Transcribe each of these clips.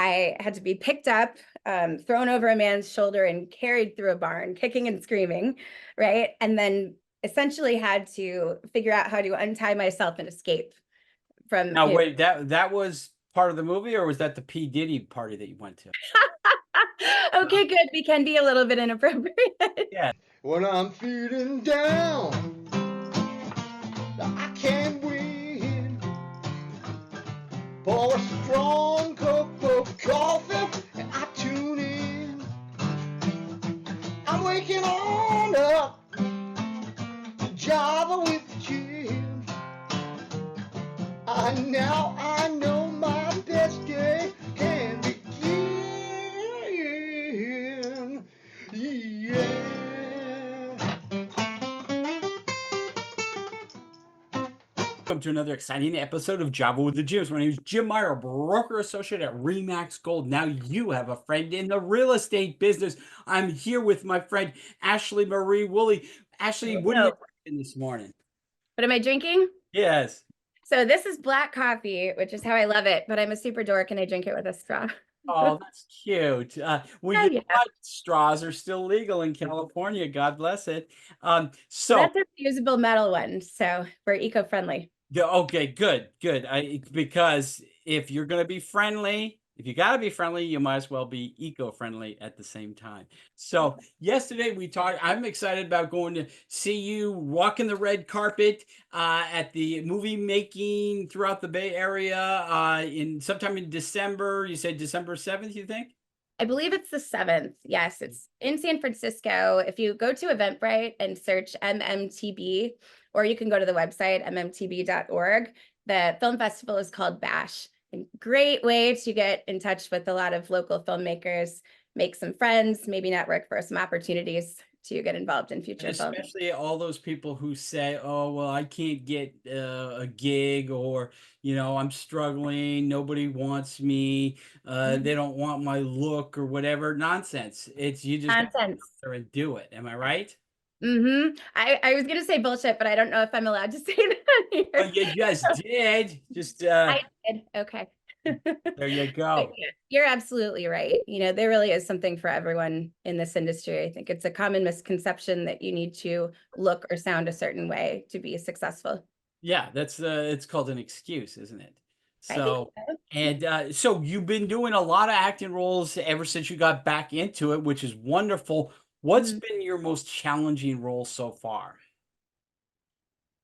I had to be picked up, thrown over a man's shoulder and carried through a barn, kicking and screaming, right? And then essentially had to figure out how to untie myself and escape from Now him. wait, that was part of the movie, or was that the P. Diddy party that you went to? Okay, good. We can be a little bit inappropriate. Yeah. When I'm feeling down, I can't win. Pour a strong cup of coffee and I tune in. I'm waking on up to Java with Jim. I know my best day can begin. Yeah. Welcome to another exciting episode of Java with the Gyms. My name is Jim Meyer, a broker associate at Remax Gold. Now you have a friend in the real estate business. I'm here with my friend Ashley Woolley. Ashley, what are you drinking this morning? What am I drinking? Yes. So this is black coffee, which is how I love it, but I'm a super dork and I drink it with a straw. Oh, that's cute. Well, Oh, you know yeah. what? Straws are still legal in California. God bless it. So That's a reusable metal one, so we're eco-friendly. yeah, okay, good. Because if you're going to be friendly, if you got to be friendly, you might as well be eco-friendly at the same time. So yesterday we talked. I'm excited about going to see you walking the red carpet at the movie making throughout the Bay Area in sometime in December. You said December 7th, you think? I believe it's the 7th. Yes, it's in San Francisco. If you go to Eventbrite and search MMTB, or you can go to the website, mmtb.org, the film festival is called BASH. A great way to get in touch with a lot of local filmmakers, make some friends, maybe network for some opportunities to get involved in future films. Especially all those people who say, "Oh, well, I can't get a gig," or I'm struggling. Nobody wants me. They don't want my look or whatever nonsense. It's you just got to get out Nonsense. there and do it. Am I right? I was going to say bullshit, but I don't know if I'm allowed to say that Oh, here. you just did. Just I did. Okay. there you But go. yeah, you're absolutely right. There really is something for everyone in this industry. I think it's a common misconception that you need to look or sound a certain way to be successful. Yeah, that's it's called an excuse, isn't it? I think So, so. and so you've been doing a lot of acting roles ever since you got back into it, which is wonderful. What's Mhm. been your most challenging role so far?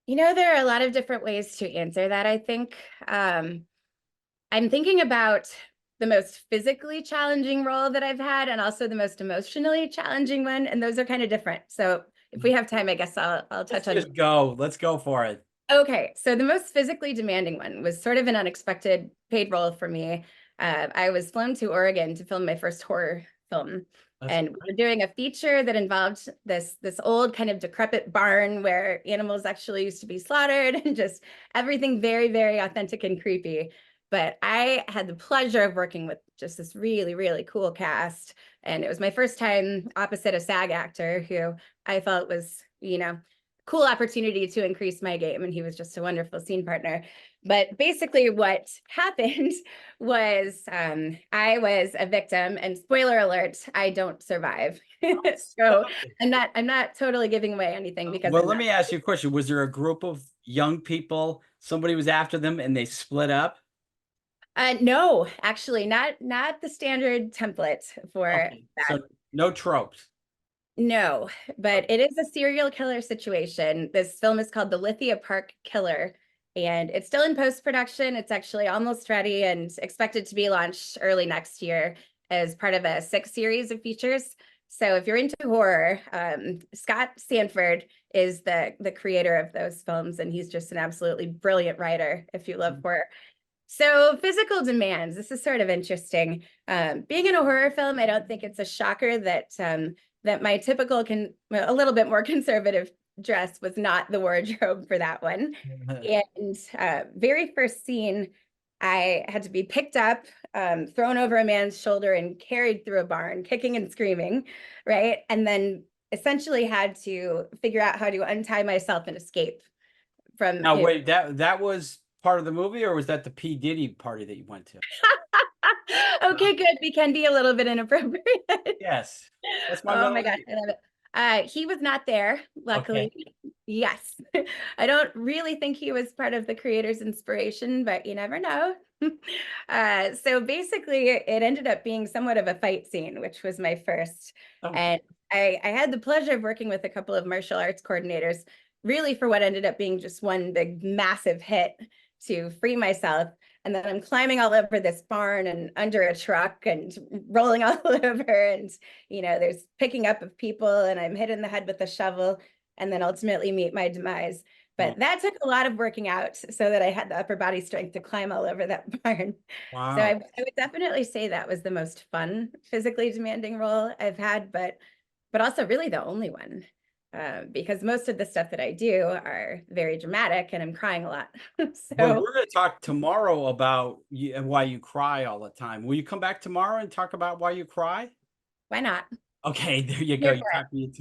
There are a lot of different ways to answer that, I think. I'm thinking about the most physically challenging role that I've had and also the most emotionally challenging one, and those are kind of different. So if we have time, I guess I'll touch Let's on. just go. Let's go for it. Okay, so the most physically demanding one was sort of an unexpected paid role for me. I was flown to Oregon to film my first horror film, That's and we were doing a feature that involved this old kind of decrepit barn where animals actually used to be slaughtered, and just everything very, very authentic and creepy. But I had the pleasure of working with just this really, really cool cast, and it was my first time opposite a SAG actor who I felt was, cool opportunity to increase my game, and he was just a wonderful scene partner. But basically what happened was I was a victim, and spoiler alert, I don't survive. So I'm not totally giving away anything because Well, I'm let not. me ask you a question. Was there a group of young people, somebody was after them and they split up? No, actually not the standard template for Okay, that. so no tropes. No, but it is a serial killer situation. This film is called The Lithia Park Killer, and it's still in post-production. It's actually almost ready and expected to be launched early next year as part of a 6 series of features. So if you're into horror, Scott Sanford is the creator of those films, and he's just an absolutely brilliant writer if you love horror. So physical demands, this is sort of interesting. Being in a horror film, I don't think it's a shocker that my typical a little bit more conservative dress was not the wardrobe for that one. And very first scene, I had to be picked up, thrown over a man's shoulder and carried through a barn, kicking and screaming, right? And then essentially had to figure out how to untie myself and escape from Now him. wait, that was part of the movie, or was that the P. Diddy party that you went to? Okay, good. We can be a little bit inappropriate. Yes, that's my Oh middle my gosh, name. I love it. He was not there, luckily. Yes. I don't really think he was part of the creator's inspiration, but you never know. So basically, it ended up being somewhat of a fight scene, which was my first. Oh, And I had the pleasure of working with a couple of martial arts coordinators, really for what ended up being just one big massive hit to free myself. And then I'm climbing all over this barn and under a truck and rolling all over. And, there's picking up of people and I'm hit in the head with a shovel and then ultimately meet my demise. But that took a lot of working out so that I had the upper body strength to climb all over that barn. So I wow. would definitely say that was the most fun, physically demanding role I've had, but also really the only one. Because most of the stuff that I do are very dramatic and I'm crying a lot. Well, So we're going to talk tomorrow about and why you cry all the time. Will you come back tomorrow and talk about why you cry? why not? Okay, there you go. Here You for it. talked me into